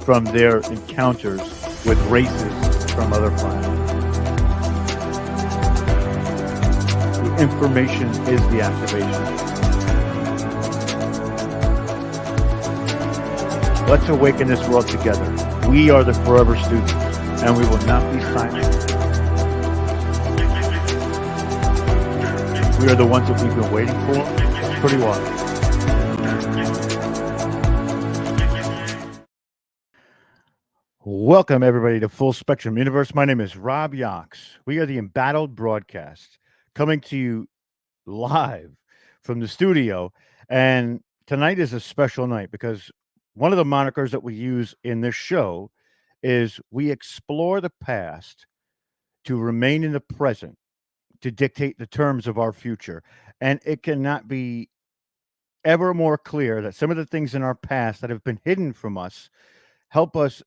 from their encounters with races from other planets. The information is the activation. Let's awaken this world together. We are the forever students, and we will not be silent. We are the ones that we've been waiting for pretty long. Welcome, everybody, to Full Spectrum Universe. My name is Rob Yox. We are the Embattled Broadcast, coming to you live from the studio. And tonight is a special night because one of the monikers that we use in this show is we explore the past to remain in the present, to dictate the terms of our future. And it cannot be ever more clear that some of the things in our past that have been hidden from us help us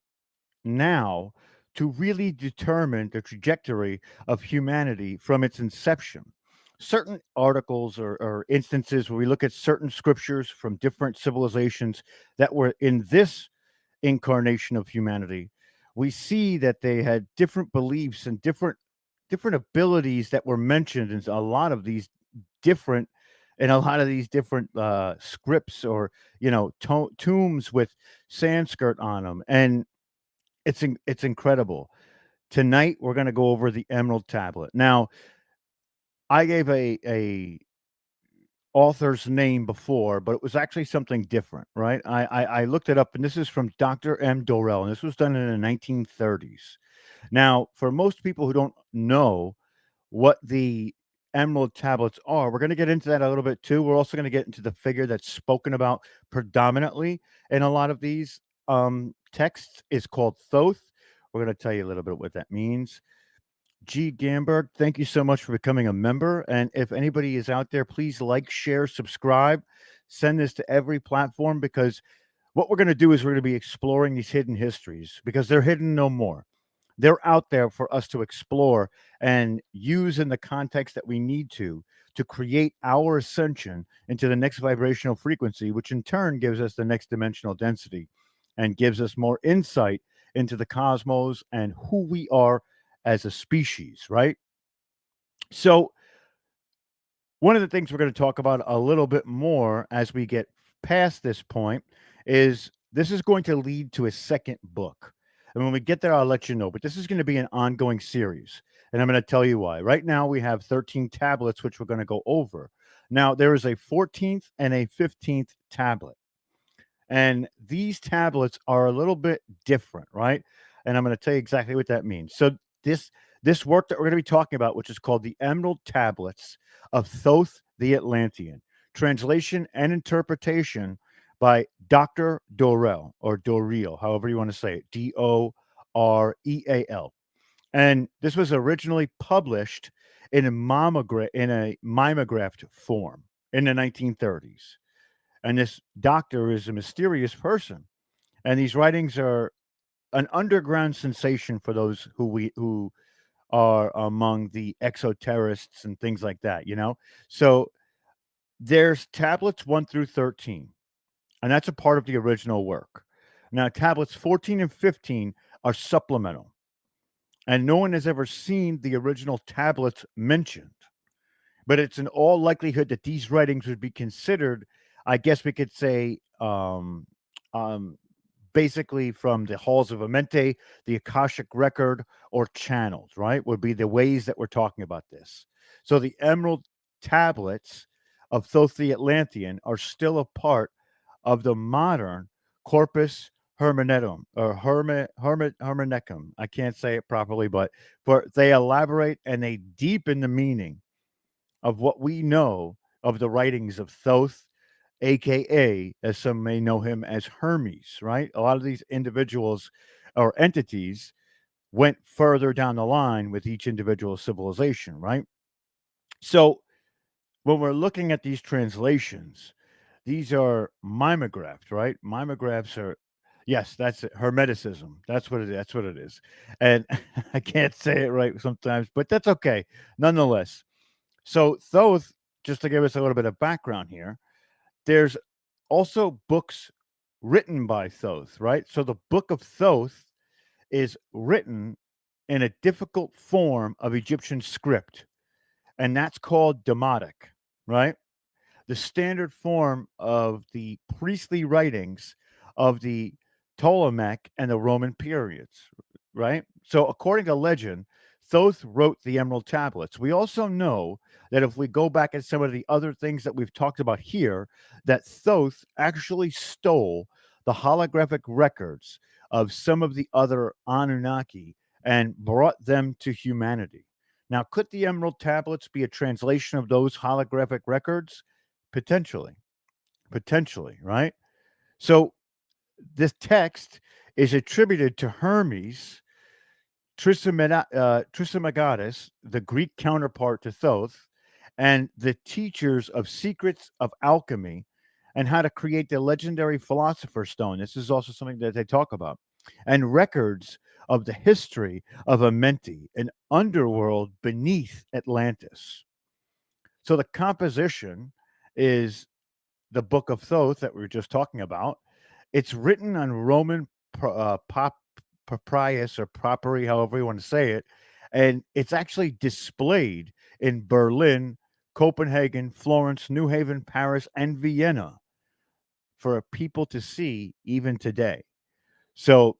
now to really determine the trajectory of humanity from its inception. Certain articles or instances where we look at certain scriptures from different civilizations that were in this incarnation of humanity, we see that they had different beliefs and different abilities that were mentioned in a lot of these different scripts, or tombs with Sanskrit on them, and it's incredible. Tonight we're going to go over the Emerald Tablet. Now, I gave a author's name before, but it was actually something different, right? I looked it up, and this is from Dr. M. Dorrell, and this was done in the 1930s. Now, for most people who don't know what the Emerald Tablets are, we're going to get into that a little bit too. We're also going to get into the figure that's spoken about predominantly in a lot of these texts is called Thoth. We're going to tell you a little bit what that means. G. Gamberg, thank you so much for becoming a member. And if anybody is out there, please like, share, subscribe, send this to every platform, because what we're going to do is we're going to be exploring these hidden histories, because they're hidden no more. They're out there for us to explore and use in the context that we need to create our ascension into the next vibrational frequency, which in turn gives us the next dimensional density and gives us more insight into the cosmos and who we are as a species, right? So one of the things we're going to talk about a little bit more as we get past this point is this is going to lead to a second book. And when we get there, I'll let you know. But this is going to be an ongoing series. And I'm going to tell you why. Right now, we have 13 tablets, which we're going to go over. Now, there is a 14th and a 15th tablet. And these tablets are a little bit different, right? And I'm going to tell you exactly what that means. So this work that we're going to be talking about, which is called the Emerald Tablets of Thoth the Atlantean, translation and interpretation by Dr. Dorrell, or Dorrell, however you want to say it, Doreal. And this was originally published in a mimeographed form in the 1930s. And this doctor is a mysterious person. And these writings are an underground sensation for those who are among the exoterists and things like that, So there's tablets 1 through 13, and that's a part of the original work. Now, tablets 14 and 15 are supplemental, and no one has ever seen the original tablets mentioned. But it's in all likelihood that these writings would be considered, I guess we could say, basically from the halls of Amente, the Akashic record, or channels, right? Would be the ways that we're talking about this. So the Emerald Tablets of Thoth the Atlantean are still a part of the modern Corpus Hermeneum, or Hermeneum. I can't say it properly, but they elaborate and they deepen the meaning of what we know of the writings of Thoth, aka, as some may know him as, Hermes, right? A lot of these individuals or entities went further down the line with each individual civilization, right? So when we're looking at these translations, these are mimeographed, right? Mimeographs are, yes, that's it, Hermeticism. That's what it is. That's what it is. And I can't say it right sometimes, but that's okay. Nonetheless. So Thoth, just to give us a little bit of background here, there's also books written by Thoth, right? So the book of Thoth is written in a difficult form of Egyptian script, and that's called Demotic, right? The standard form of the priestly writings of the Ptolemaic and the Roman periods, right? So, according to legend, Thoth wrote the Emerald Tablets. We also know that if we go back at some of the other things that we've talked about here, that Thoth actually stole the holographic records of some of the other Anunnaki and brought them to humanity. Now, could the Emerald Tablets be a translation of those holographic records? Potentially, potentially, right? So this text is attributed to Hermes Trismegistus, the Greek counterpart to Thoth, and the teachers of secrets of alchemy and how to create the legendary philosopher's stone. This is also something that they talk about, and records of the history of Amenti, an underworld beneath Atlantis. So the composition is the Book of Thoth that we were just talking about. It's written on Roman papyrus or papyri, however you want to say it, and it's actually displayed in Berlin, Copenhagen, Florence, New Haven, Paris, and Vienna for people to see even today. So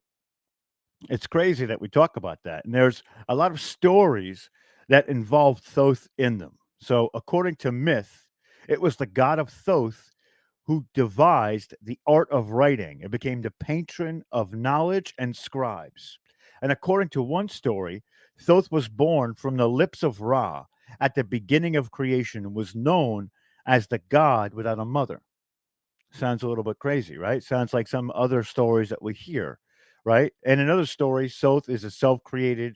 it's crazy that we talk about that. And there's a lot of stories that involve Thoth in them. So, according to myth, it was the god of Thoth who devised the art of writing and became the patron of knowledge and scribes. And according to one story, Thoth was born from the lips of Ra at the beginning of creation and was known as the god without a mother. Sounds a little bit crazy, right? Sounds like some other stories that we hear, right? And another story, Thoth is self-created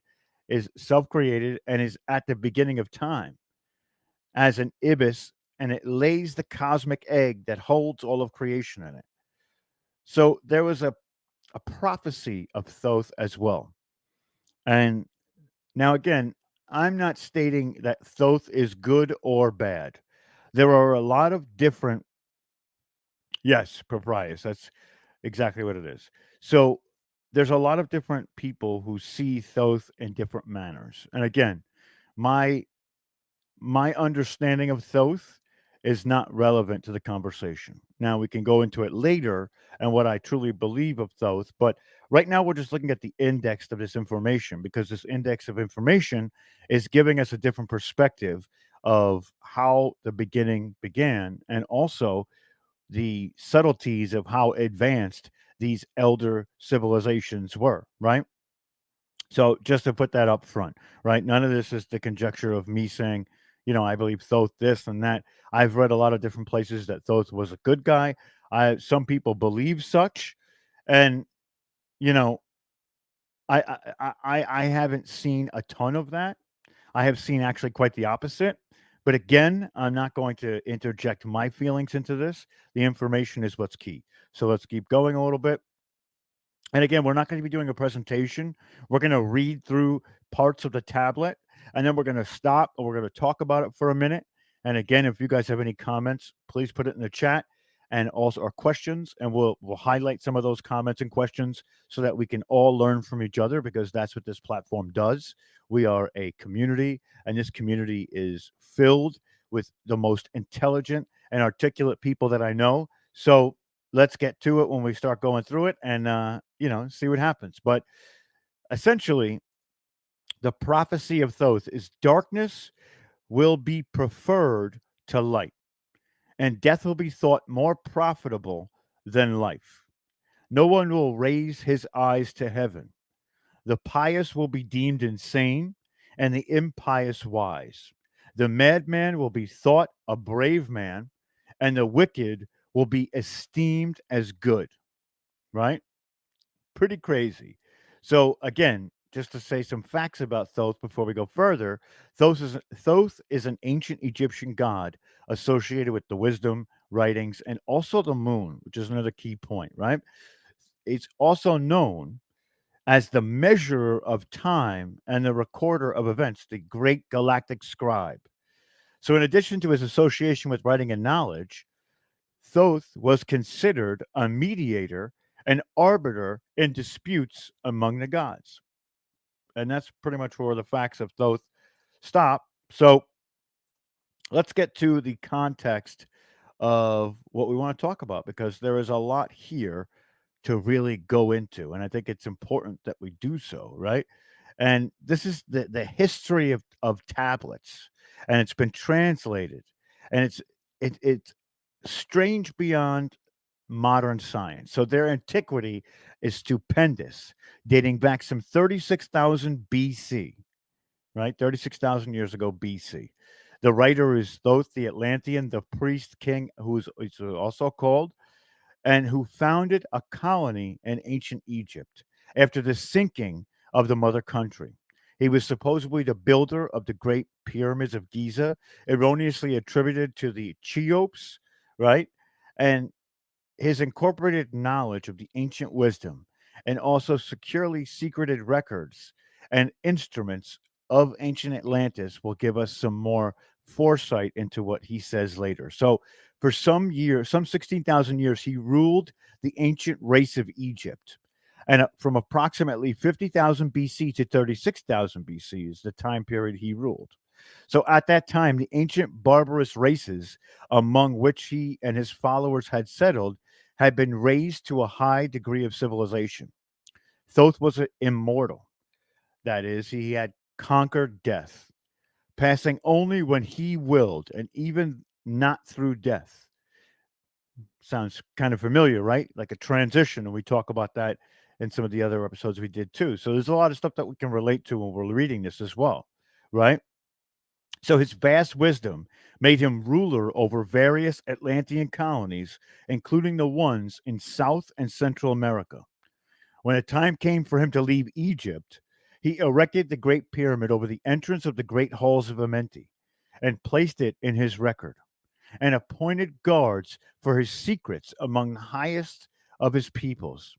and is at the beginning of time as an ibis, and it lays the cosmic egg that holds all of creation in it. So there was a prophecy of Thoth as well. And now again, I'm not stating that Thoth is good or bad. There are a lot of different, yes, proprius. That's exactly what it is. So there's a lot of different people who see Thoth in different manners. And again, my my understanding of Thoth is not relevant to the conversation. Now we can go into it later and what I truly believe of Thoth, but right now we're just looking at the index of this information because this index of information is giving us a different perspective of how the beginning began and also the subtleties of how advanced these elder civilizations were, right? So just to put that up front, right? None of this is the conjecture of me saying, I believe Thoth this and that. I've read a lot of different places that Thoth was a good guy. Some people believe such, and you know, I haven't seen a ton of that. I have seen actually quite the opposite. But again, I'm not going to interject my feelings into this. The information is what's key. So let's keep going a little bit. And again, we're not going to be doing a presentation. We're going to read through parts of the tablet and then we're going to stop and we're going to talk about it for a minute. And again, if you guys have any comments, please put it in the chat and also our questions and we'll highlight some of those comments and questions so that we can all learn from each other because that's what this platform does. We are a community and this community is filled with the most intelligent and articulate people that I know. So let's get to it when we start going through it and see what happens. But essentially, the prophecy of Thoth is darkness will be preferred to light, and death will be thought more profitable than life. No one will raise his eyes to heaven. The pious will be deemed insane, and the impious wise. The madman will be thought a brave man, and the wicked will be esteemed as good, right? Pretty crazy. So again, just to say some facts about Thoth before we go further, Thoth is an ancient Egyptian god associated with the wisdom, writings, and also the moon, which is another key point, right? It's also known as the measurer of time and the recorder of events, the great galactic scribe. So, in addition to his association with writing and knowledge, Thoth was considered a mediator, an arbiter in disputes among the gods. And that's pretty much where the facts of Thoth stop. So let's get to the context of what we want to talk about, because there is a lot here to really go into. And I think it's important that we do so, right? And this is the history of tablets, and it's been translated, and it's strange beyond modern science. So their antiquity is stupendous, dating back some 36,000 BC, right? 36,000 years ago BC. The writer is Thoth the Atlantean, the priest king who's also called, and who founded a colony in ancient Egypt after the sinking of the mother country. He was supposedly the builder of the great pyramids of Giza, erroneously attributed to the Cheops, right? And his incorporated knowledge of the ancient wisdom and also securely secreted records and instruments of ancient Atlantis will give us some more foresight into what he says later. So, for some years, some 16,000 years, he ruled the ancient race of Egypt. And from approximately 50,000 BC to 36,000 BC is the time period he ruled. So at that time, the ancient barbarous races among which he and his followers had settled had been raised to a high degree of civilization. Thoth was immortal. That is, he had conquered death, passing only when he willed, and even not through death. Sounds kind of familiar, right? Like a transition. And we talk about that in some of the other episodes we did too. So there's a lot of stuff that we can relate to when we're reading this as well, right? So his vast wisdom made him ruler over various Atlantean colonies, including the ones in South and Central America. When the time came for him to leave Egypt, he erected the Great Pyramid over the entrance of the Great Halls of Amenti and placed it in his record, and appointed guards for his secrets among the highest of his peoples.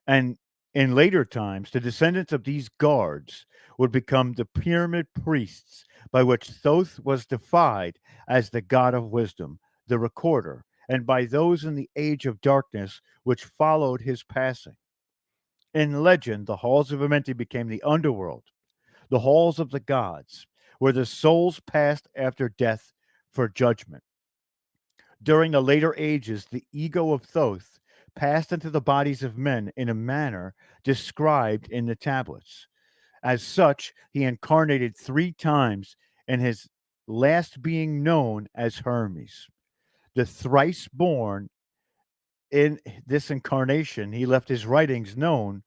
And in later times, the descendants of these guards would become the pyramid priests, by which Thoth was defied as the god of wisdom, the recorder, and by those in the age of darkness which followed his passing. In legend, the halls of Amenti became the underworld, the halls of the gods, where the souls passed after death for judgment. During the later ages, the ego of Thoth passed into the bodies of men in a manner described in the tablets. As such, he incarnated 3 times, in his last being known as Hermes. The thrice born in this incarnation, he left his writings known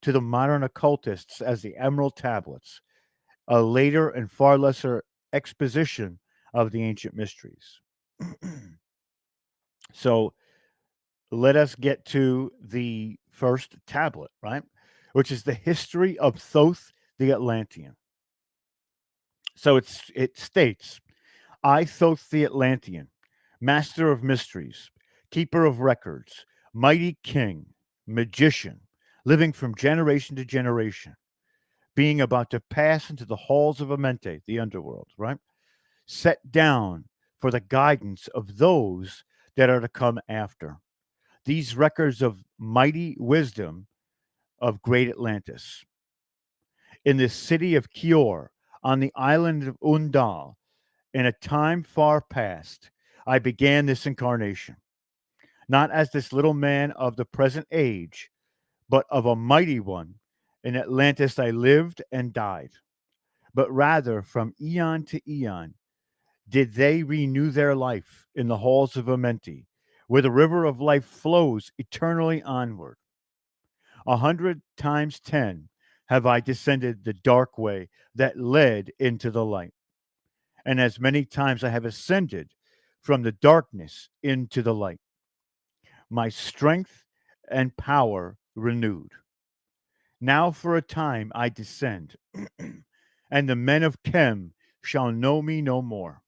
to the modern occultists as the Emerald Tablets, a later and far lesser exposition of the ancient mysteries. So let us get to the first tablet, right? Which is the history of Thoth the Atlantean. So it states, I, Thoth the Atlantean, master of mysteries, keeper of records, mighty king, magician, living from generation to generation, being about to pass into the halls of Amente, the underworld, right? Set down for the guidance of those that are to come after. These records of mighty wisdom of great Atlantis. In the city of Kior, on the island of Undal, in a time far past, I began this incarnation, not as this little man of the present age, but of a mighty one. In Atlantis I lived and died, but rather from eon to eon did they renew their life in the halls of Amenti, where the river of life flows eternally onward. 100 times 10 have I descended the dark way that led into the light, and as many times I have ascended from the darkness into the light, my strength and power renewed. Now for a time I descend, and the men of Chem shall know me no more.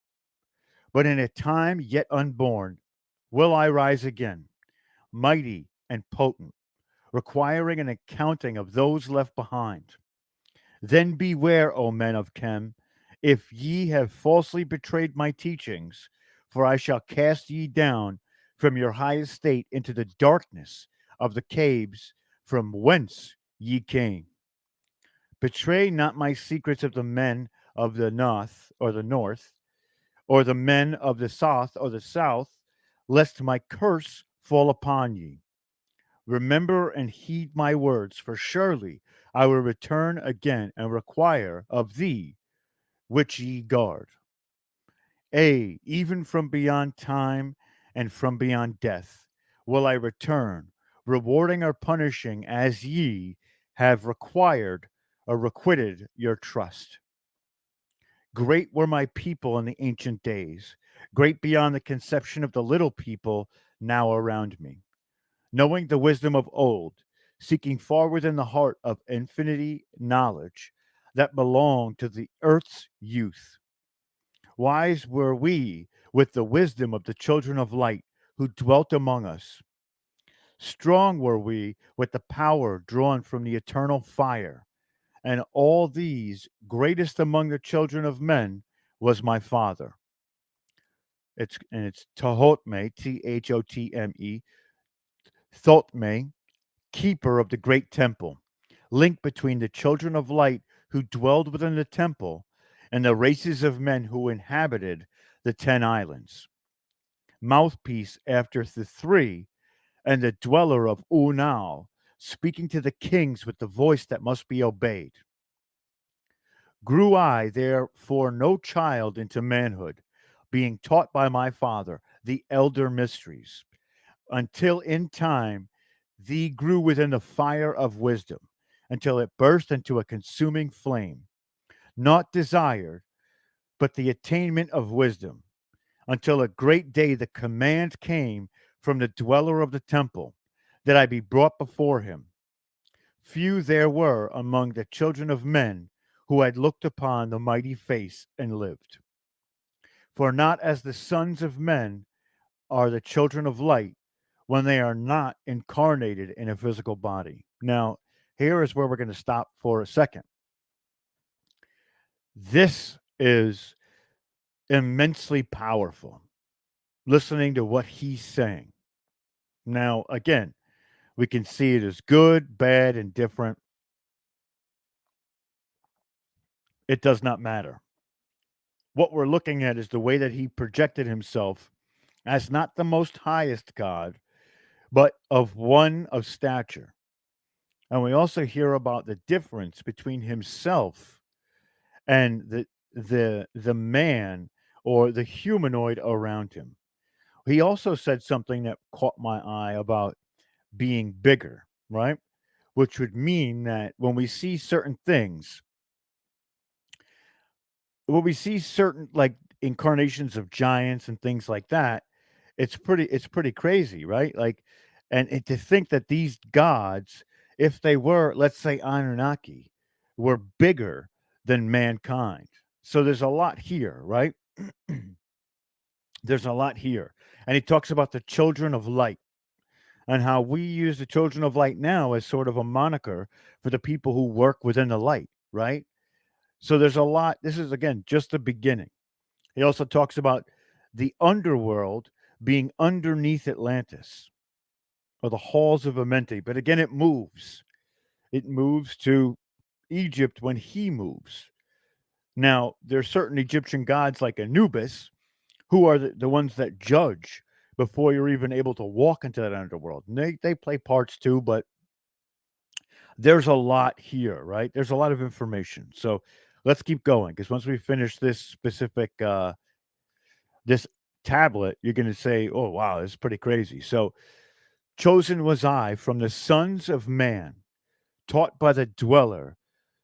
But in a time yet unborn will I rise again, mighty and potent, requiring an accounting of those left behind. Then beware, O men of Chem, if ye have falsely betrayed my teachings, for I shall cast ye down from your high estate into the darkness of the caves from whence ye came. Betray not my secrets of the men of the north, or the men of the south or the south, lest my curse fall upon ye. Remember and heed my words, for surely I will return again and require of thee which ye guard. Even from beyond time and from beyond death will I return, rewarding or punishing as ye have required or requited your trust. Great were my people in the ancient days, great beyond the conception of the little people now around me, knowing the wisdom of old, seeking far within the heart of infinity knowledge that belonged to the earth's youth. Wise were we with the wisdom of the children of light who dwelt among us. Strong were we with the power drawn from the eternal fire. And all these, greatest among the children of men, was my father. It's Tahotme, Thotme, Thothme, keeper of the great temple, link between the children of light who dwelled within the temple and the races of men who inhabited the 10 islands. Mouthpiece after the three, and the dweller of Unal, speaking to the kings with the voice that must be obeyed. Grew I therefore no child into manhood, being taught by my father the elder mysteries, until in time thee grew within the fire of wisdom, until it burst into a consuming flame, not desired, but the attainment of wisdom, until a great day the command came from the dweller of the temple that I be brought before him. Few there were among the children of men who had looked upon the mighty face and lived. For not as the sons of men are the children of light when they are not incarnated in a physical body. Now, here is where we're going to stop for a second. This is immensely powerful, listening to what he's saying. Now, again, we can see it as good, bad, and different. It does not matter. What we're looking at is the way that he projected himself as not the most highest God, but of one of stature. And we also hear about the difference between himself and the man or the humanoid around him. He also said something that caught my eye about being bigger, right? Which would mean that when we see certain like incarnations of giants and things like that, it's pretty crazy, right? Like, and to think that these gods, if they were, let's say, Anunnaki, were bigger than mankind. So there's a lot here, right? There's a lot here. And he talks about the children of light and how we use the children of light now as sort of a moniker for the people who work within the light, right? So there's a lot. This is, again, just the beginning. He also talks about the underworld being underneath Atlantis or the halls of Amenti. But again, it moves. It moves to Egypt when he moves. Now, there are certain Egyptian gods like Anubis who are the ones that judge before you're even able to walk into that underworld. And they play parts too, but there's a lot here, right? There's a lot of information. So let's keep going because once we finish this specific this tablet, you're going to say, "Oh wow, this is pretty crazy." So, chosen was I from the sons of man, taught by the dweller,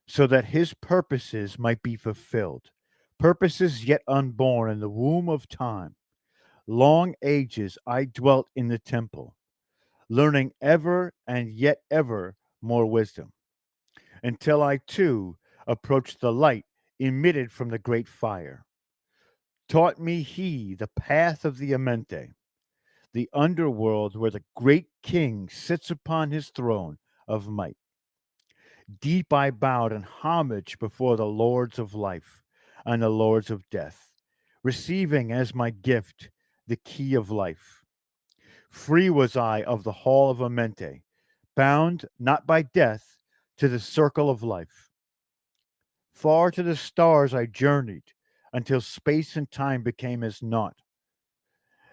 so that his purposes might be fulfilled. Purposes yet unborn in the womb of time. Long ages I dwelt in the temple, learning ever and yet ever more wisdom, until I too approached the light emitted from the great fire. Taught me he the path of the Amente, the underworld where the great king sits upon his throne of might. Deep I bowed in homage before the lords of life and the lords of death, receiving as my gift the key of life. Free was I of the hall of Amente, bound not by death to the circle of life. Far to the stars I journeyed until space and time became as naught.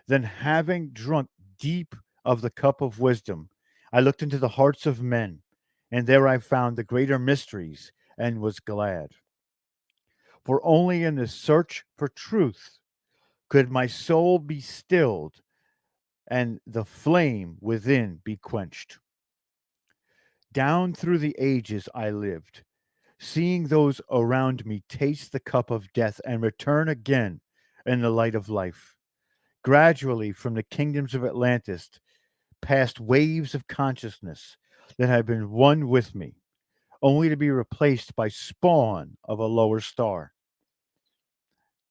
Then, having drunk deep of the cup of wisdom, I looked into the hearts of men, and there I found the greater mysteries and was glad. For only in the search for truth could my soul be stilled and the flame within be quenched. Down through the ages I lived, seeing those around me taste the cup of death and return again in the light of life. Gradually, from the kingdoms of Atlantis, past waves of consciousness that had been one with me, only to be replaced by spawn of a lower star.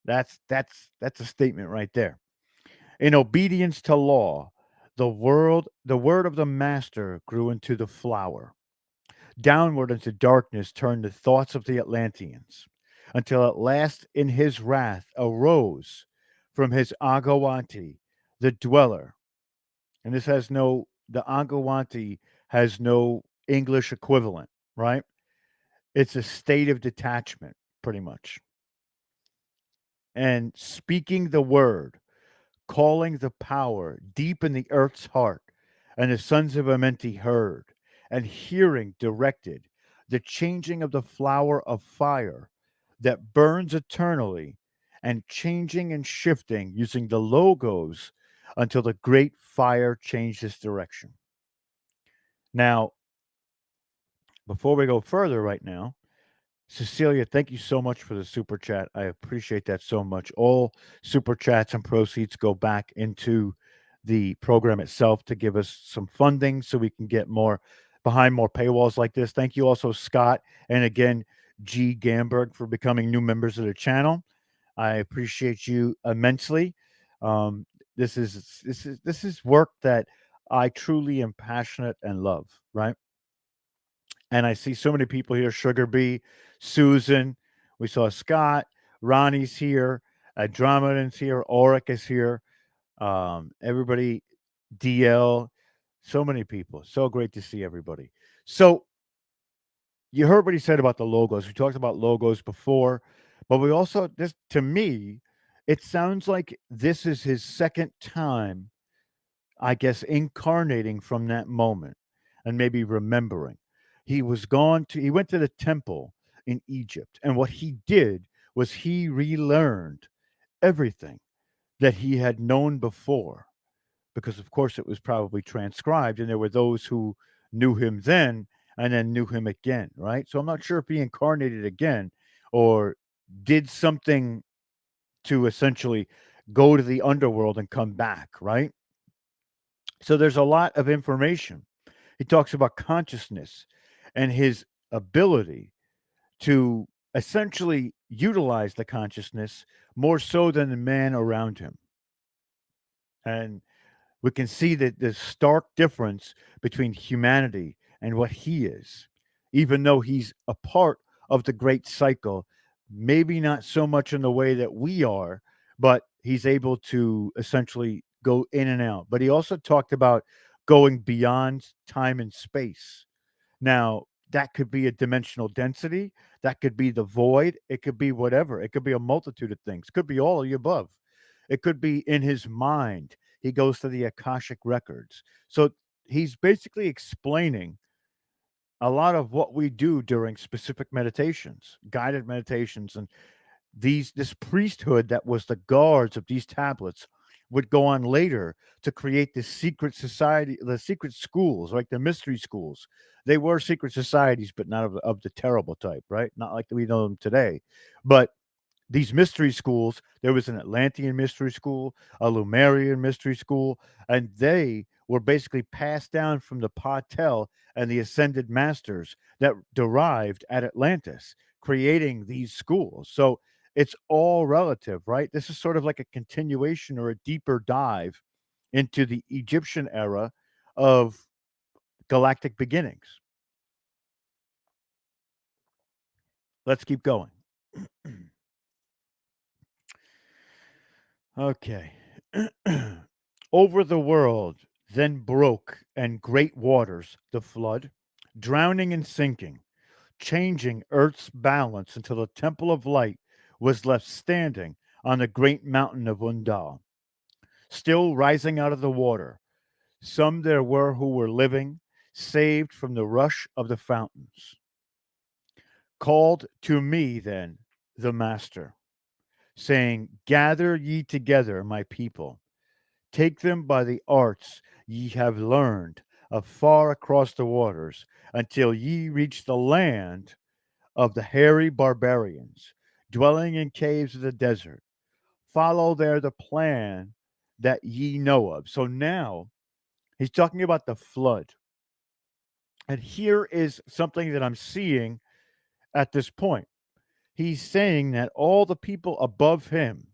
That's a statement right there. In obedience to law, the word of the master grew into the flower. Downward into darkness turned the thoughts of the Atlanteans, until at last in his wrath arose from his Agawante, the dweller. And this has no the Agawante has no English equivalent, right? It's a state of detachment, pretty much. And speaking the word, calling the power deep in the earth's heart, and the sons of Amenti heard, and hearing directed the changing of the flower of fire that burns eternally, and changing and shifting using the logos until the great fire changed its direction. Now, before we go further right now, Cecilia, thank you so much for the super chat. I appreciate that so much. All super chats and proceeds go back into the program itself to give us some funding so we can get more behind more paywalls like this. Thank you also, Scott, and again, G. Gamberg, for becoming new members of the channel. I appreciate you immensely. Um, this is work that I truly am passionate and love, right? And I see so many people here. Sugar Bee, Susan, we saw Scott, Ronnie's here, Andromedan's here, Auric is here, everybody, DL, so many people. So great to see everybody. So you heard what he said about the logos. We talked about logos before, but we also, this to me, it sounds like this is his second time, I guess, incarnating from that moment and maybe remembering. He went to the temple in Egypt, and what he did was he relearned everything that he had known before, because of course it was probably transcribed, and there were those who knew him then and then knew him again, right? So I'm not sure if he incarnated again or did something to essentially go to the underworld and come back, right? So there's a lot of information. He talks about consciousness and his ability to essentially utilize the consciousness more so than the man around him. And we can see that the stark difference between humanity and what he is, even though he's a part of the great cycle, maybe not so much in the way that we are, but he's able to essentially go in and out. But he also talked about going beyond time and space. Now, that could be a dimensional density, that could be the void, it could be whatever, it could be a multitude of things, could be all of the above. It could be in his mind. He goes to the Akashic records. So he's basically explaining a lot of what we do during specific meditations, guided meditations, and these this priesthood that was the guards of these tablets would go on later to create this secret society, the secret schools, like the mystery schools. They were secret societies, but not of the terrible type, right? Not like we know them today. But these mystery schools, there was an Atlantean mystery school, a Lumerian mystery school, and they were basically passed down from the Patel and the ascended masters that derived at Atlantis, creating these schools. So it's all relative, right? This is sort of like a continuation or a deeper dive into the Egyptian era of galactic beginnings. Let's keep going. Okay. Over the world, then broke, and great waters, the flood, drowning and sinking, changing earth's balance until the temple of light was left standing on the great mountain of Undal, still rising out of the water. Some there were who were living, saved from the rush of the fountains. Called to me then the Master, saying, gather ye together, my people. Take them by the arts ye have learned afar across the waters, until ye reach the land of the hairy barbarians, dwelling in caves of the desert. Follow there the plan that ye know of. So now he's talking about the flood. And here is something that I'm seeing at this point. He's saying that all the people above him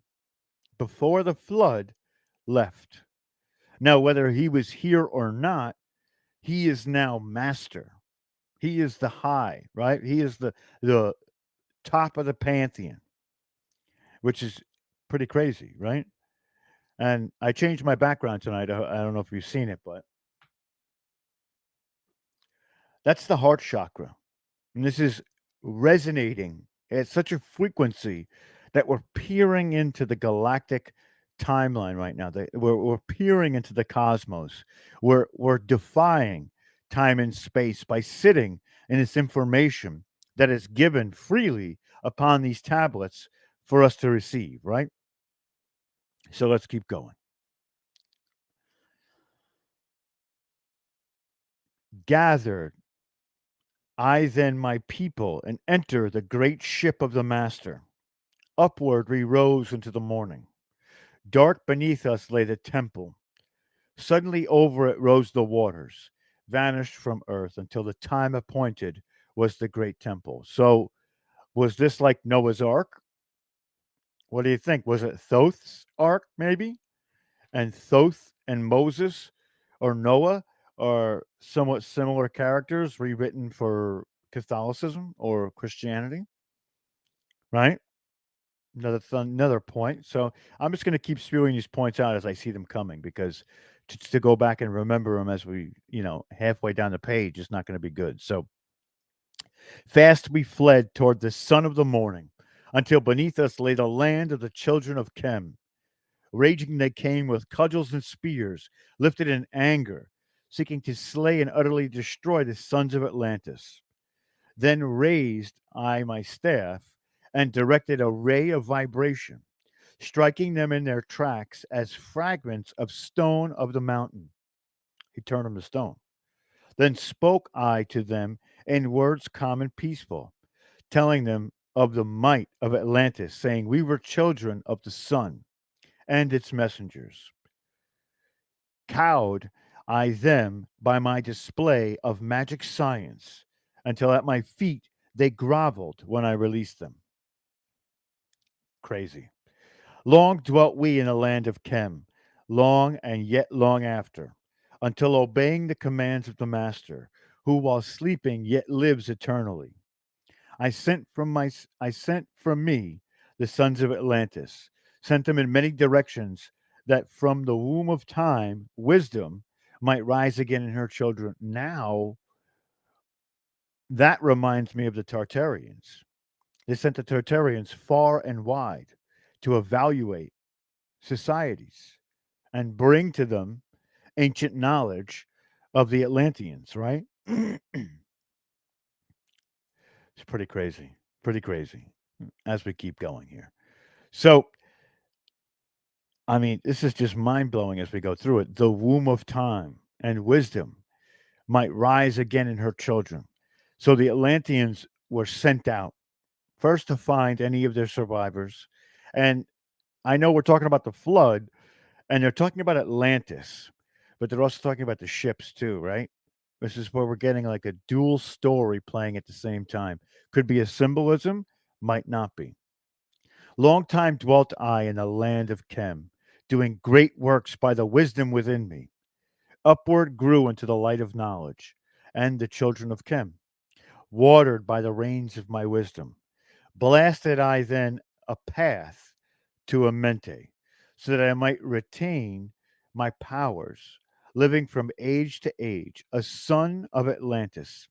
before the flood left. Now, whether he was here or not, he is now master. He is the high, right? He is the top of the pantheon, which is pretty crazy, right? And I changed my background tonight. I don't know if you've seen it, but that's the heart chakra. And this is resonating at such a frequency that we're peering into the galactic timeline right now. We're peering into the cosmos. We're defying time and space by sitting in this information that is given freely upon these tablets for us to receive, right? So let's keep going. Gathered I then my people and enter the great ship of the Master. Upward we rose into the morning. Dark beneath us lay the temple. Suddenly over it rose the waters, vanished from earth until the time appointed was the great temple. So, was this like Noah's Ark? What do you think? Was it Thoth's Ark, maybe? And Thoth and Moses or Noah are somewhat similar characters rewritten for Catholicism or Christianity, right? Another point. So I'm just going to keep spewing these points out as I see them coming because to go back and remember them as we, halfway down the page is not going to be good. So fast we fled toward the sun of the morning until beneath us lay the land of the children of Chem. Raging they came with cudgels and spears, lifted in anger, seeking to slay and utterly destroy the sons of Atlantis. Then raised I my staff and directed a ray of vibration, striking them in their tracks as fragments of stone of the mountain. He turned them to stone. Then spoke I to them in words calm and peaceful, telling them of the might of Atlantis, saying, we were children of the sun and its messengers. Cowed I them by my display of magic science, until at my feet they groveled when I released them. Crazy. Long dwelt we in the land of Chem, long and yet long after, until obeying the commands of the Master, who while sleeping yet lives eternally. I sent from me the sons of Atlantis, sent them in many directions, that from the womb of time wisdom might rise again in her children. Now that reminds me of the Tartarians. They sent the Tartarians far and wide to evaluate societies and bring to them ancient knowledge of the Atlanteans, right? It's pretty crazy. Pretty crazy as we keep going here. So, I mean, this is just mind blowing as we go through it. The womb of time and wisdom might rise again in her children. So the Atlanteans were sent out first to find any of their survivors. And I know we're talking about the flood and they're talking about Atlantis, but they're also talking about the ships too, right? This is where we're getting like a dual story playing at the same time. Could be a symbolism, might not be. Long time dwelt I in the land of Chem, doing great works by the wisdom within me. Upward grew into the light of knowledge, and the children of Chem, watered by the rains of my wisdom. Blasted I then a path to Amente, so that I might retain my powers living from age to age, a son of Atlantis,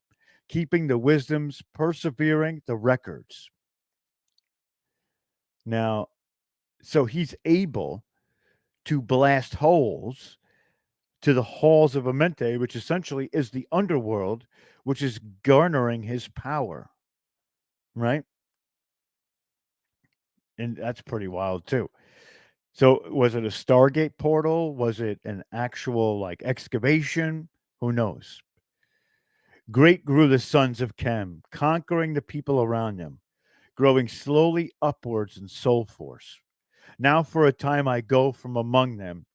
keeping the wisdoms, persevering the records. Now, so he's able to blast holes to the halls of Amente, which essentially is the underworld, which is garnering his power, right? And that's pretty wild too. So, was it a Stargate portal? Was it an actual like excavation? Who knows? Great grew the sons of Chem, conquering the people around them, growing slowly upwards in soul force. Now, for a time, I go from among them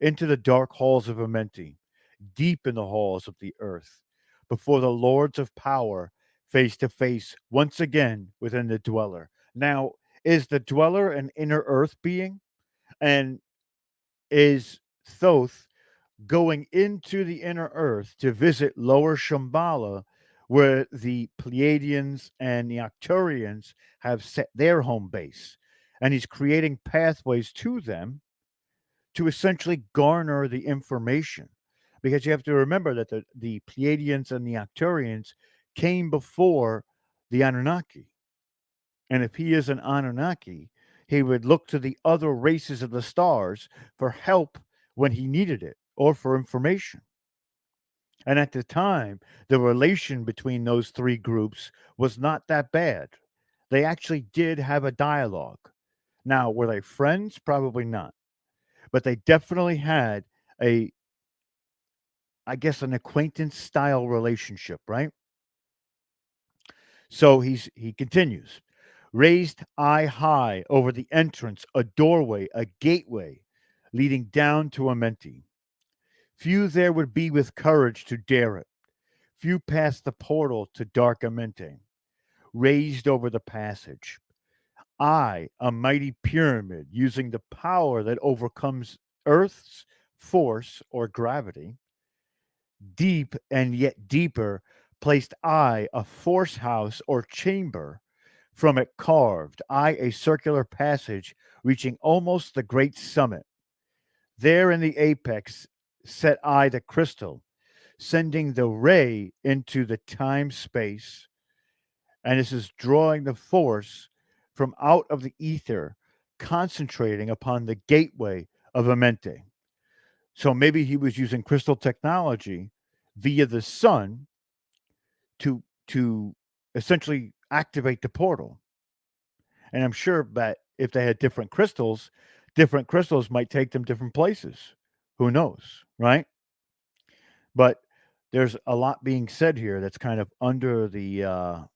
into the dark halls of Amenti, deep in the halls of the earth, before the lords of power, face to face once again within the dweller. Now, is the dweller an inner earth being? And is Thoth going into the inner earth to visit lower Shambhala, where the Pleiadians and the Arcturians have set their home base? And he's creating pathways to them to essentially garner the information. Because you have to remember that the Pleiadians and the Arcturians came before the Anunnaki. And if he is an Anunnaki, he would look to the other races of the stars for help when he needed it or for information. And at the time, the relation between those three groups was not that bad. They actually did have a dialogue. Now, were they friends? Probably not. But they definitely had a, I guess, an acquaintance style relationship, right? So he continues. Raised eye high over the entrance, a doorway, a gateway leading down to Amenti. Few there would be with courage to dare it. Few passed the portal to dark Amenti, raised over the passage. I, a mighty pyramid, using the power that overcomes Earth's force or gravity, deep and yet deeper, placed I, a force house or chamber, from it carved, I, a circular passage reaching almost the great summit. There in the apex set I the crystal, sending the ray into the time space. And this is drawing the force from out of the ether, concentrating upon the gateway of Amente. So maybe he was using crystal technology via the sun to essentially activate the portal. And I'm sure that if they had different crystals might take them different places. Who knows, right? But there's a lot being said here that's kind of under the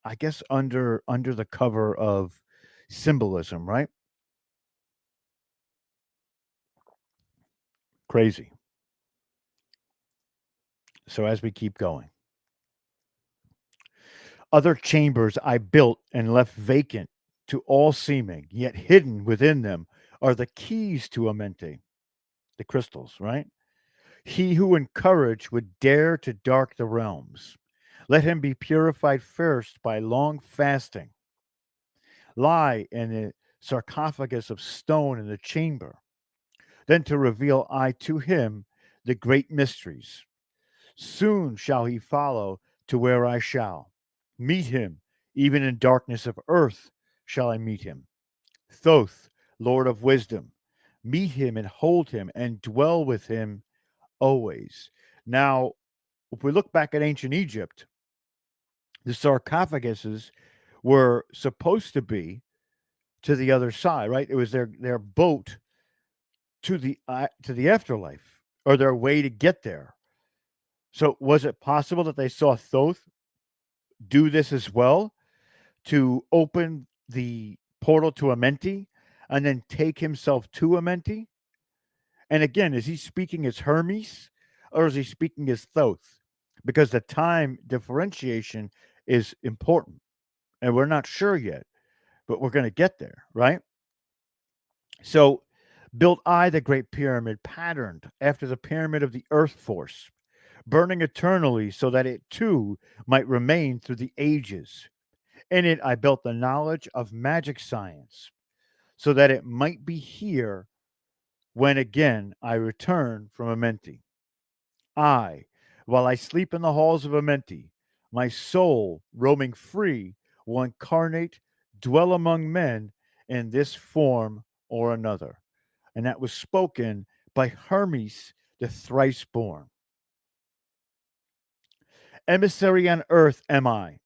I guess under the cover of symbolism, right? Crazy. So as we keep going, other chambers I built and left vacant to all seeming, yet hidden within them are the keys to Amente, the crystals, right? He who in courage would dare to dark the realms, let him be purified first by long fasting. Lie in a sarcophagus of stone in the chamber, then to reveal I to him the great mysteries. Soon shall he follow to where I shall meet him, even in darkness of earth shall I meet him. Thoth, Lord of wisdom, meet him and hold him and dwell with him always. Now, if we look back at ancient Egypt, the sarcophaguses were supposed to be to the other side, right? It was their boat to the afterlife or their way to get there. So, was it possible that they saw Thoth do this as well to open the portal to Amenti and then take himself to Amenti? And again, is he speaking as Hermes or is he speaking as Thoth? Because the time differentiation is important and we're not sure yet, but we're going to get there, right? So, built I the great pyramid patterned after the pyramid of the earth force, burning eternally so that it too might remain through the ages. In it, I built the knowledge of magic science so that it might be here when again I return from Amenti. I, while I sleep in the halls of Amenti, my soul, roaming free, will incarnate, dwell among men in this form or another. And that was spoken by Hermes, the thrice born. Emissary on earth am I,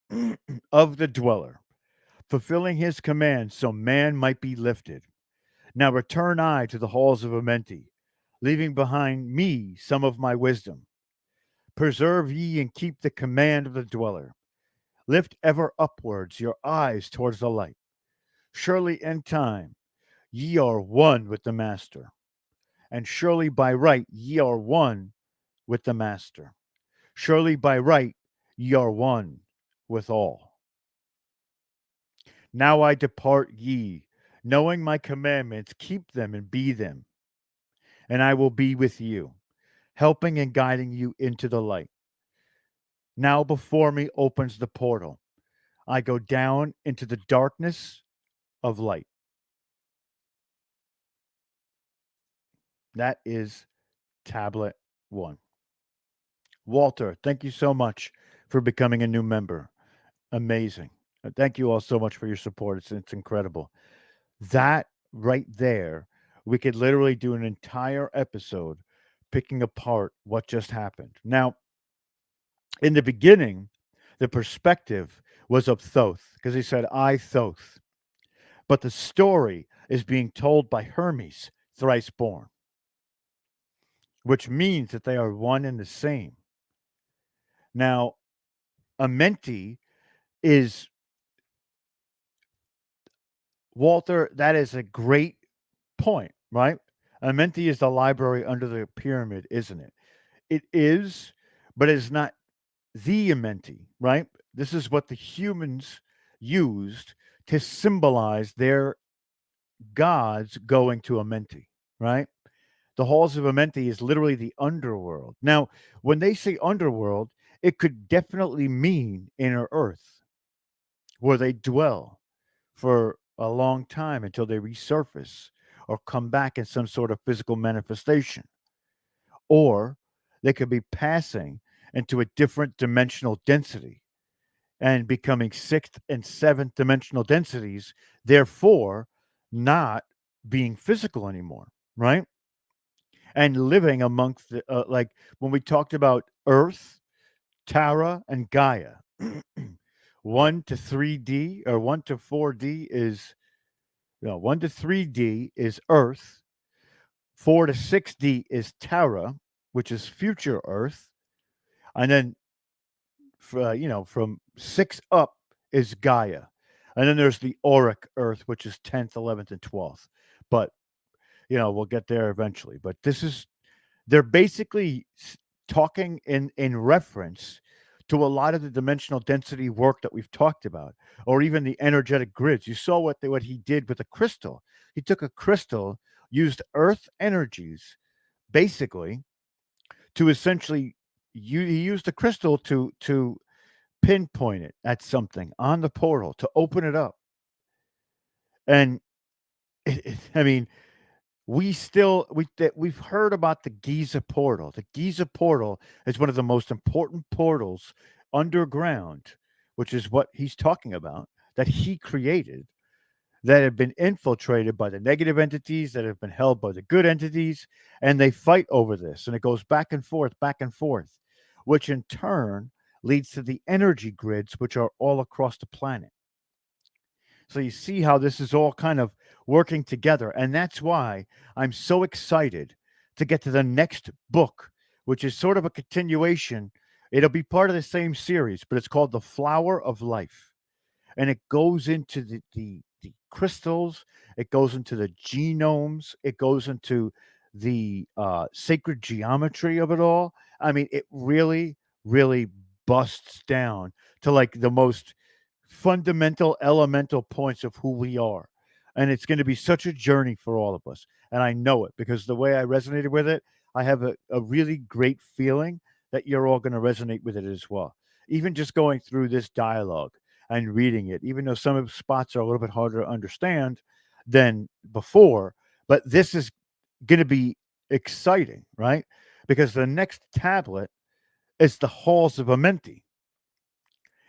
of the dweller, fulfilling his command so man might be lifted. Now return I to the halls of Amenti, leaving behind me some of my wisdom. Preserve ye and keep the command of the dweller. Lift ever upwards your eyes towards the light. Surely in time ye are one with the Master, and surely by right ye are one with the Master. Surely by right ye are one with all. Now I depart ye, knowing my commandments, keep them and be them, and I will be with you, helping and guiding you into the light. Now before me opens the portal. I go down into the darkness of light. That is tablet one. Walter, thank you so much for becoming a new member. Amazing. Thank you all so much for your support. It's incredible. That right there, we could literally do an entire episode picking apart what just happened. Now, in the beginning, the perspective was of Thoth because he said, I Thoth. But the story is being told by Hermes, thrice born, which means that they are one and the same. Now, Amenti is, Walter, that is a great point, right? Amenti is the library under the pyramid, isn't it? It is, but it is not the Amenti, right? This is what the humans used to symbolize their gods going to Amenti, right? The halls of Amenti is literally the underworld. Now, when they say underworld, it could definitely mean inner earth, where they dwell for a long time until they resurface or come back in some sort of physical manifestation. Or they could be passing into a different dimensional density and becoming sixth and seventh dimensional densities, therefore not being physical anymore, right? And living amongst the, like when we talked about Earth, Tara, and Gaia, 1 to 3D or 1 to 4D is, 1 to 3D is Earth, 4 to 6D is Tara, which is future Earth, and then from 6 up is Gaia. And then there's the auric Earth, which is 10th, 11th, and 12th. But, we'll get there eventually. But they're basically talking in reference to a lot of the dimensional density work that we've talked about, or even the energetic grids. You saw what he did with a crystal. He took a crystal, used earth energies, basically, to essentially he used the crystal to pinpoint it at something on the portal to open it up. And I mean, we've heard about the Giza portal. The Giza portal is one of the most important portals underground, which is what he's talking about, that he created, that have been infiltrated by the negative entities, that have been held by the good entities, and they fight over this. And it goes back and forth, which in turn leads to the energy grids, which are all across the planet. So you see how this is all kind of working together. And that's why I'm so excited to get to the next book, which is sort of a continuation. It'll be part of the same series, but it's called The Flower of Life. And it goes into the crystals, it goes into the genomes, it goes into the sacred geometry of it all. I mean, it really, really busts down to like the most fundamental, elemental points of who we are. And it's going to be such a journey for all of us. And I know it because the way I resonated with it, I have a really great feeling that you're all going to resonate with it as well. Even just going through this dialogue and reading it, even though some of the spots are a little bit harder to understand than before, but this is going to be exciting, right? because the next tablet is the halls of Amenti.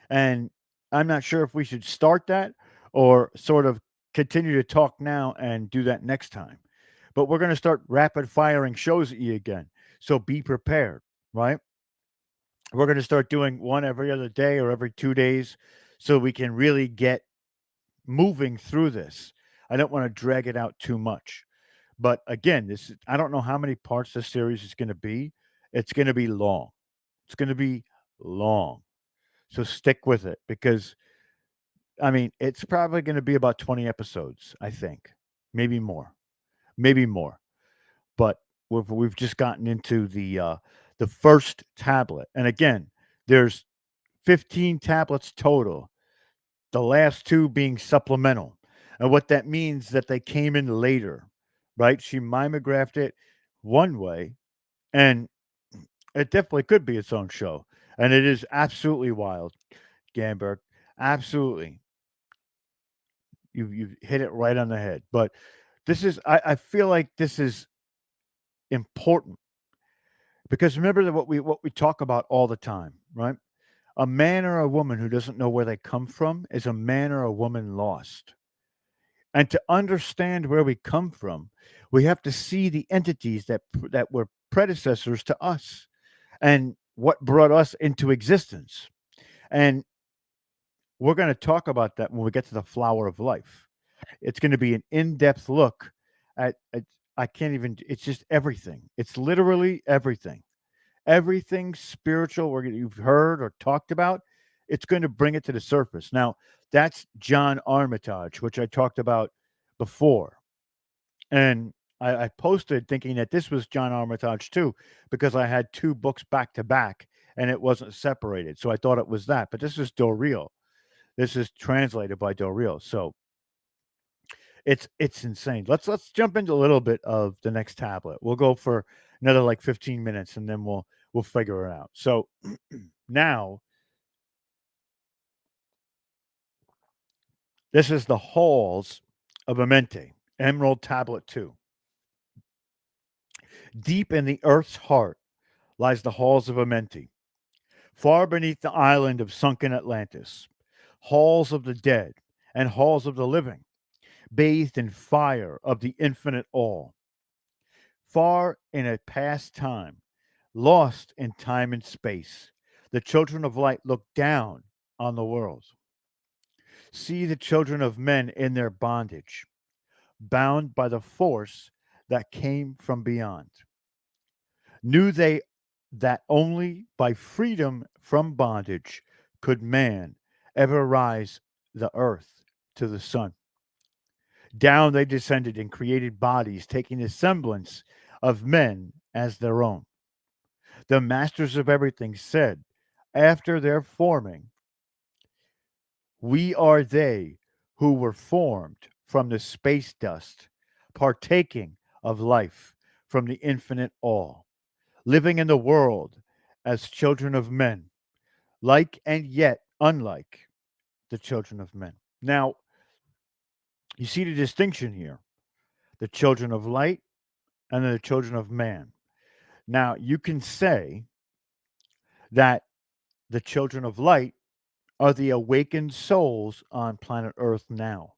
And I'm not sure if we should start that or sort of continue to talk now and do that next time. But we're going to start rapid firing shows at you again. So be prepared, right? We're going to start doing one every other day or every 2 days so we can really get moving through this. I don't want to drag it out too much. But again, I don't know how many parts this series is going to be. It's going to be long. It's going to be long. So stick with it because I mean, it's probably going to be about 20 episodes, I think. Maybe more. Maybe more. But we've just gotten into the first tablet. And again, there's 15 tablets total, the last two being supplemental. And what that means that they came in later, right? She mimeographed it one way, and it definitely could be its own show. And it is absolutely wild, Gamberg. Absolutely. You've hit it right on the head. But I feel like this is important because remember that what we talk about all the time, right? A man or a woman who doesn't know where they come from is a man or a woman lost. And to understand where we come from, we have to see the entities that were predecessors to us and what brought us into existence. And we're going to talk about that when we get to the flower of life. It's going to be an in-depth look at I can't even it's just everything. It's literally everything. Everything spiritual you've heard or talked about, it's going to bring it to the surface. Now, that's John Armitage, which I talked about before. And I posted thinking that this was John Armitage too, because I had two books back to back and it wasn't separated. So I thought it was that. But this is Doreel. This is translated by Doreel. So it's insane. Let's jump into a little bit of the next tablet. We'll go for another like 15 minutes and then we'll figure it out. So now this is the halls of Amente, Emerald Tablet 2. Deep in the earth's heart lies the halls of Amenti, far beneath the island of sunken Atlantis, halls of the dead and halls of the living, bathed in fire of the infinite all. Far in a past time, lost in time and space, the children of light look down on the world. See the children of men in their bondage, bound by the force that came from beyond. Knew they that only by freedom from bondage could man ever rise the earth to the sun. Down they descended and created bodies taking the semblance of men as their own. The masters of everything said, after their forming, we are they who were formed from the space dust, partaking of life from the infinite all, living in the world as children of men, like and yet unlike the children of men. Now, you see the distinction here, the children of light and the children of man. Now, you can say that the children of light are the awakened souls on planet Earth now,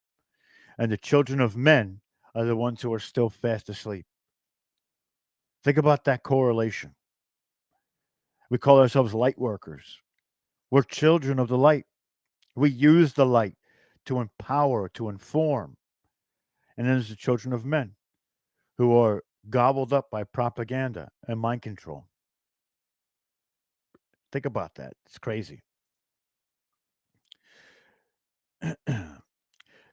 and the children of men are the ones who are still fast asleep. Think about that correlation. We call ourselves light workers. We're children of the light. We use the light to empower, to inform. And then there's the children of men who are gobbled up by propaganda and mind control. Think about that. It's crazy.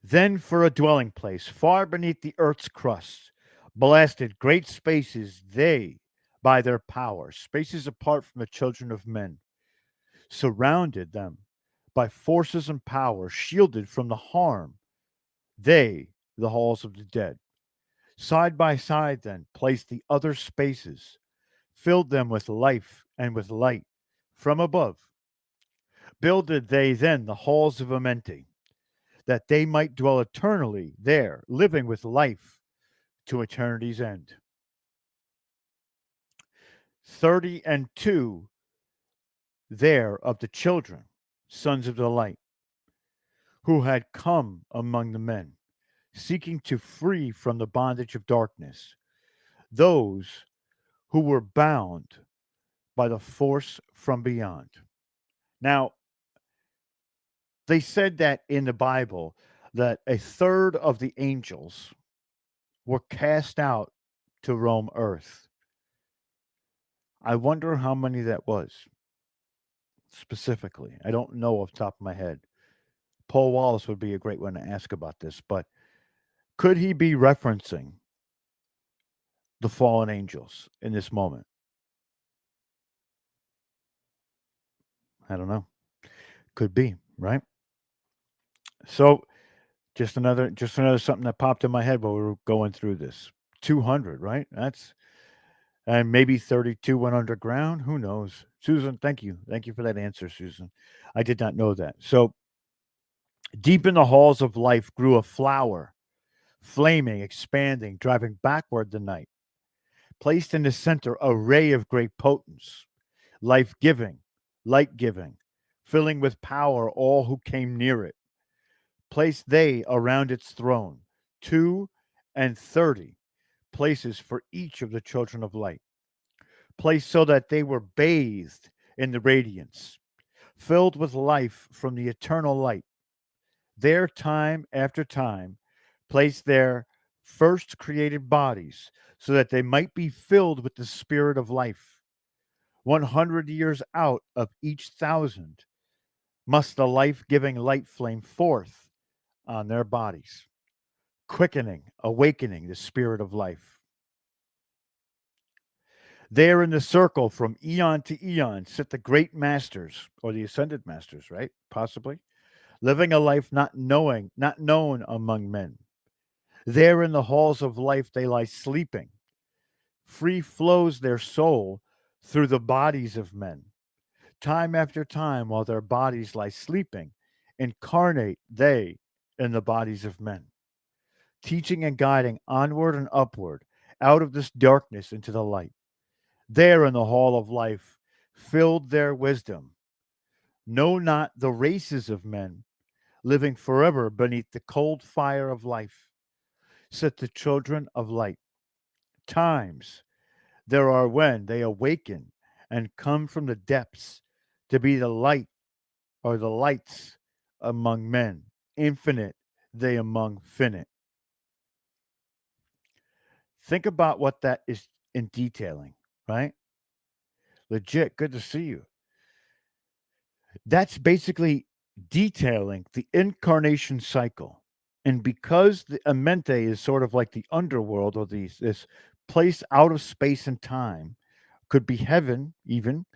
Then for a dwelling place far beneath the earth's crust, blasted great spaces they by their power, spaces apart from the children of men, surrounded them by forces and power, shielded from the harm, they, the halls of the dead. Side by side, then, placed the other spaces, filled them with life and with light from above. Builded they then the halls of Amenti, that they might dwell eternally there, living with life to eternity's end. 30 and 2 there of the children, sons of the light, who had come among the men, seeking to free from the bondage of darkness those who were bound by the force from beyond. Now, they said that in the Bible that a third of the angels were cast out to roam earth. I wonder how many that was specifically. I don't know off the top of my head. Paul Wallace would be a great one to ask about this, but could he be referencing the fallen angels in this moment? I don't know. Could be, right? So just another something that popped in my head while we were going through this. 200, right? That's and maybe 32 went underground. Who knows? Susan, thank you. Thank you for that answer, Susan. I did not know that. So deep in the halls of life grew a flower, flaming, expanding, driving backward the night. Placed in the center, a ray of great potence, life giving, light giving, filling with power all who came near it. Placed they around its throne, 2 and 30 places for each of the children of light, placed so that they were bathed in the radiance, filled with life from the eternal light. There, time after time, placed their first created bodies so that they might be filled with the spirit of life. 100 years out of each 1,000 must the life giving light flame forth on their bodies, quickening, awakening the spirit of life. There in the circle from eon to eon sit the great masters or the ascended masters, right? Possibly living a life not known among men. There in the halls of life they lie sleeping. Free flows their soul through the bodies of men. Time after time, while their bodies lie sleeping, incarnate they in the bodies of men, teaching and guiding onward and upward out of this darkness into the light. There in the hall of life, filled their wisdom, know not the races of men, living forever beneath the cold fire of life, sit the children of light. Times there are when they awaken and come from the depths to be the light or the lights among men, infinite they among finite. Think about what that is in detailing, right? Legit, good to see you. That's basically detailing the incarnation cycle. And because the Amente is sort of like the underworld or this place out of space and time, could be heaven even,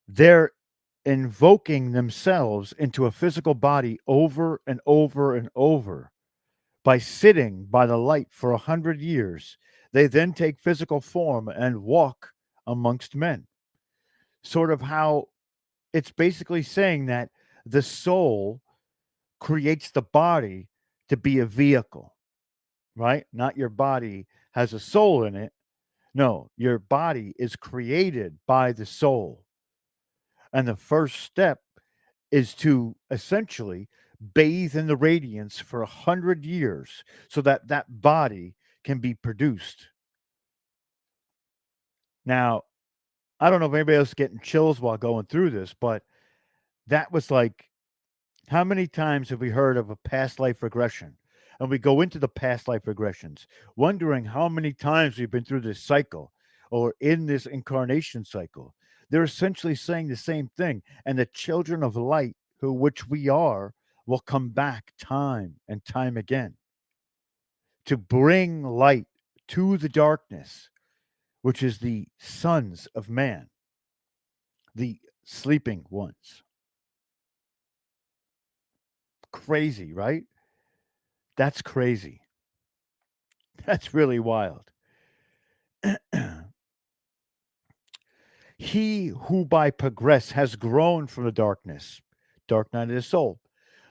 they're invoking themselves into a physical body over and over and over by sitting by the light for 100 years. They then take physical form and walk amongst men. Sort of how it's basically saying that the soul creates the body to be a vehicle, right? Not your body has a soul in it. No, your body is created by the soul. And the first step is to essentially bathe in the radiance for 100 years so that that body can be produced. Now, I don't know if anybody else is getting chills while going through this, but that was like, how many times have we heard of a past life regression? And we go into the past life regressions, wondering how many times we've been through this cycle or in this incarnation cycle. They're essentially saying the same thing. And the children of light, who which we are, will come back time and time again to bring light to the darkness, which is the sons of man, the sleeping ones. Crazy, right? That's crazy. That's really wild. He who by progress has grown from the darkness, dark night of the soul,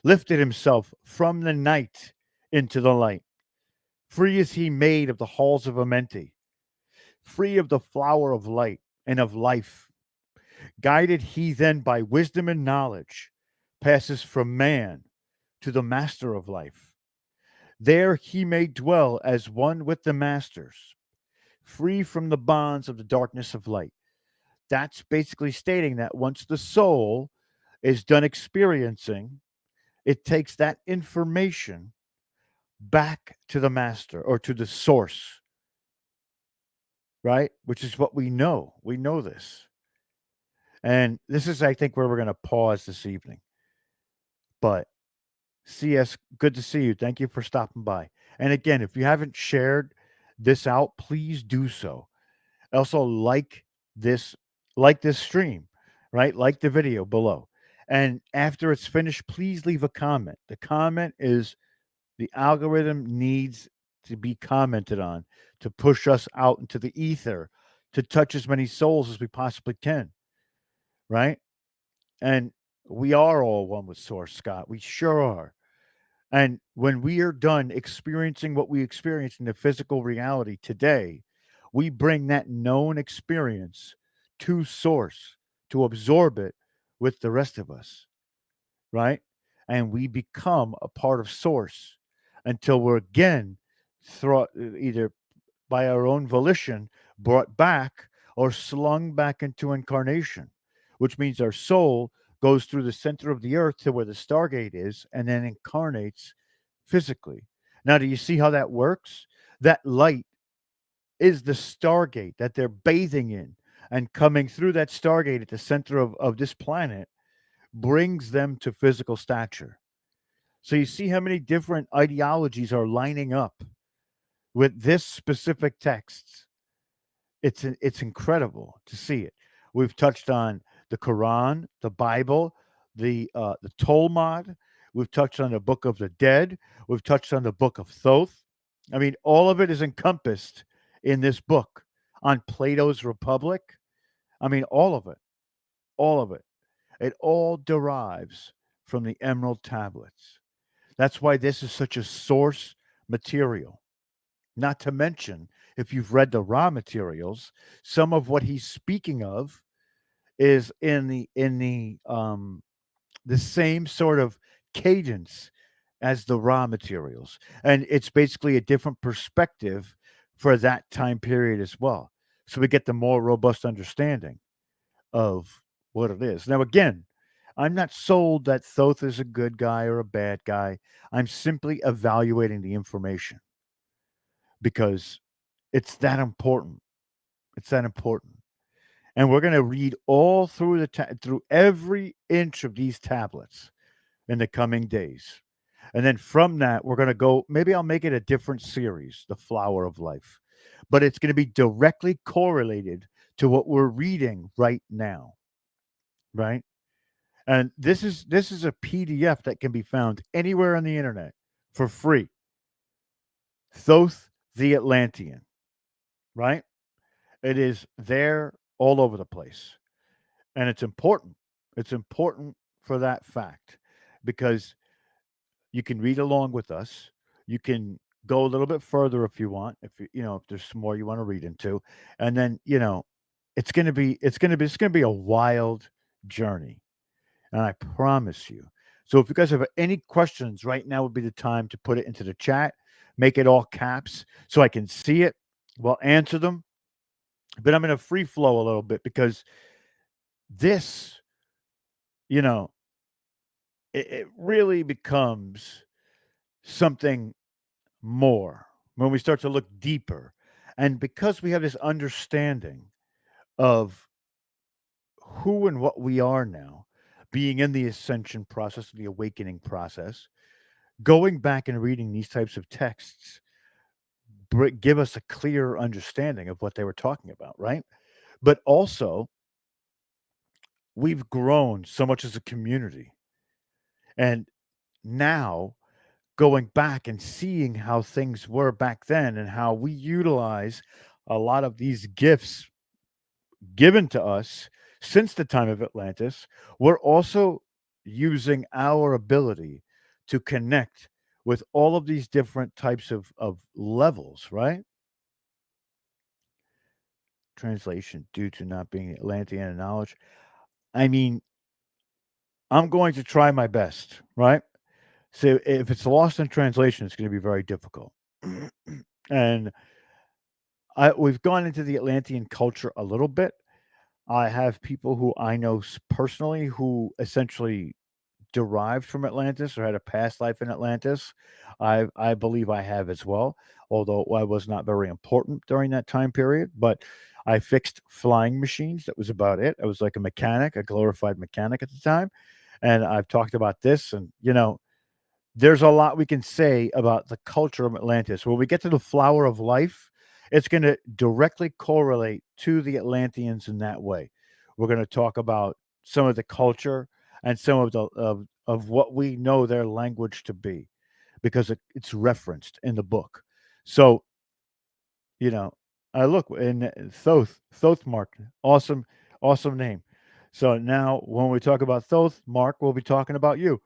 lifted himself from the night into the light. Free is he made of the halls of Amenti, free of the flower of light, and of life. Guided he then by wisdom and knowledge, passes from man to the master of life. There he may dwell as one with the masters, free from the bonds of the darkness of light. That's basically stating that once the soul is done experiencing, it takes that information back to the master or to the source, right? Which is what we know. We know this. And this is, I think, where we're going to pause this evening. But CS, good to see you. Thank you for stopping by. And again, if you haven't shared this out, please do so. Also, this, like this stream, right? Like the video below. And after it's finished, please leave a comment. The comment is the algorithm needs to be commented on to push us out into the ether to touch as many souls as we possibly can, right? And we are all one with Source, Scott. We sure are. And when we are done experiencing what we experience in the physical reality today, we bring that known experience to Source to absorb it with the rest of us, right? And we become a part of Source until we're again either by our own volition brought back or slung back into incarnation, which means our soul goes through the center of the earth to where the Stargate is and then incarnates physically. Now, do you see how that works? That light is the Stargate that they're bathing in, and coming through that Stargate at the center of this planet brings them to physical stature. So you see how many different ideologies are lining up with this specific text. It's incredible to see it. We've touched on the Quran, the Bible, the Talmud. We've touched on the Book of the Dead. We've touched on the Book of Thoth. I mean, all of it is encompassed in this book. On Plato's Republic. I mean, all of it. All of it. It all derives from the Emerald Tablets. That's why this is such a source material. Not to mention, if you've read the raw materials, some of what he's speaking of is in the same sort of cadence as the raw materials, and it's basically a different perspective for that time period as well. So we get the more robust understanding of what it is. Now, again, I'm not sold that Thoth is a good guy or a bad guy. I'm simply evaluating the information because it's that important. It's that important. And we're going to read all through through every inch of these tablets in the coming days. And then from that, we're going to go, maybe I'll make it a different series, The Flower of Life. But it's going to be directly correlated to what we're reading right now, right? And this is a PDF that can be found anywhere on the internet for free. Thoth the Atlantean, right? It is there all over the place. And it's important. It's important for that fact because you can read along with us. You can go a little bit further if you want, if there's some more you want to read into. And then, it's gonna be a wild journey. And I promise you. So if you guys have any questions, right now would be the time to put it into the chat. Make it all caps so I can see it. We'll answer them. But I'm gonna free flow a little bit because this, you know, it really becomes something more when we start to look deeper. And because we have this understanding of who and what we are now, being in the ascension process, the awakening process, going back and reading these types of texts give us a clearer understanding of what they were talking about, right? But also, we've grown so much as a community. And now, going back and seeing how things were back then and how we utilize a lot of these gifts given to us since the time of Atlantis, we're also using our ability to connect with all of these different types of levels, right? translation due to not being Atlantean knowledge. I mean, I'm going to try my best, right? So if it's lost in translation, it's going to be very difficult. And we've gone into the Atlantean culture a little bit. I have people who I know personally who essentially derived from Atlantis or had a past life in Atlantis. I believe I have as well, although I was not very important during that time period. But I fixed flying machines. That was about it. I was like a mechanic, a glorified mechanic at the time. And I've talked about this, and there's a lot we can say about the culture of Atlantis. When we get to the flower of life, it's going to directly correlate to the Atlanteans in that way. We're going to talk about some of the culture and some of of what we know their language to be because it's referenced in the book. So, you know, I look in Thoth Mark, awesome name. So now when we talk about Thoth, Mark, we'll be talking about you.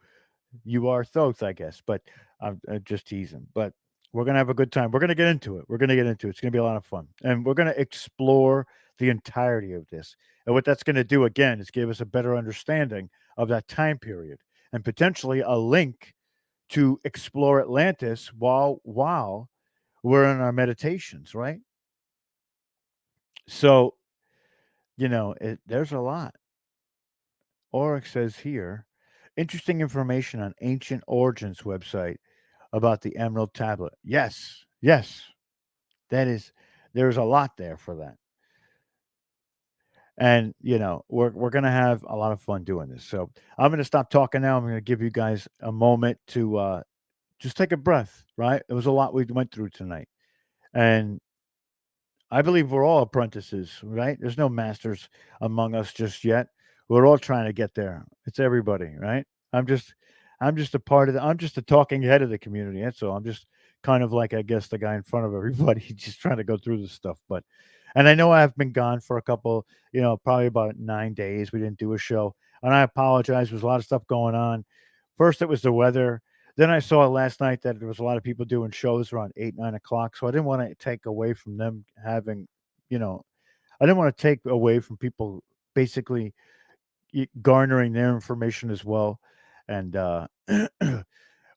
You are Thoth, I guess, but I'm just teasing. But we're gonna have a good time. We're gonna get into it. We're gonna get into it. It's gonna be a lot of fun, and we're gonna explore the entirety of this. And what that's gonna do again is give us a better understanding of that time period, and potentially a link to explore Atlantis while we're in our meditations, right? So there's a lot. Oryx says here, interesting information on Ancient Origins website about the Emerald Tablet. Yes, yes, that is. There's a lot there for that, and we're gonna have a lot of fun doing this. So I'm gonna stop talking now. I'm gonna give you guys a moment to just take a breath. Right? It was a lot we went through tonight, and I believe we're all apprentices, right? There's no masters among us just yet. We're all trying to get there. It's everybody, right? I'm just I'm just a part of I'm just a talking head of the community. That's all. I'm just kind of like I guess the guy in front of everybody, just trying to go through this stuff. But and I know I've been gone for a couple, probably about 9 days. We didn't do a show. And I apologize. There's a lot of stuff going on. First it was the weather. Then I saw last night that there was a lot of people doing shows around 8, 9 o'clock. So I didn't want to take away from them having, you know, I didn't want to take away from people basically garnering their information as well. And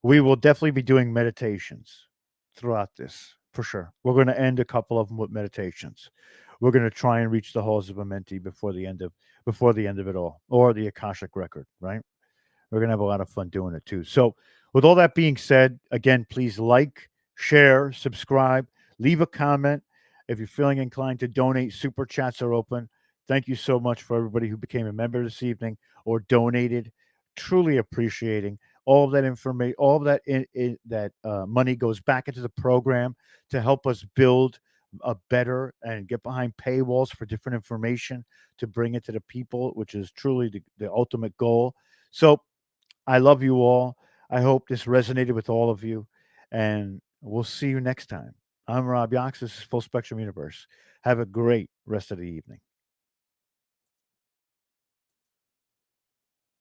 we will definitely be doing meditations throughout this for sure. We're going to end a couple of them with meditations. We're going to try and reach the halls of Amenti before the end of it all, or the Akashic record, right? We're going to have a lot of fun doing it too. So, with all that being said, again, please like, share, subscribe, leave a comment. If you're feeling inclined to donate, super chats are open. Thank you so much for everybody who became a member this evening or donated. Truly appreciating all of that information. All of that that money goes back into the program to help us build a better and get behind paywalls for different information to bring it to the people, which is truly the ultimate goal. So I love you all. I hope this resonated with all of you, and we'll see you next time. I'm Rob Yox. This is Full Spectrum Universe. Have a great rest of the evening.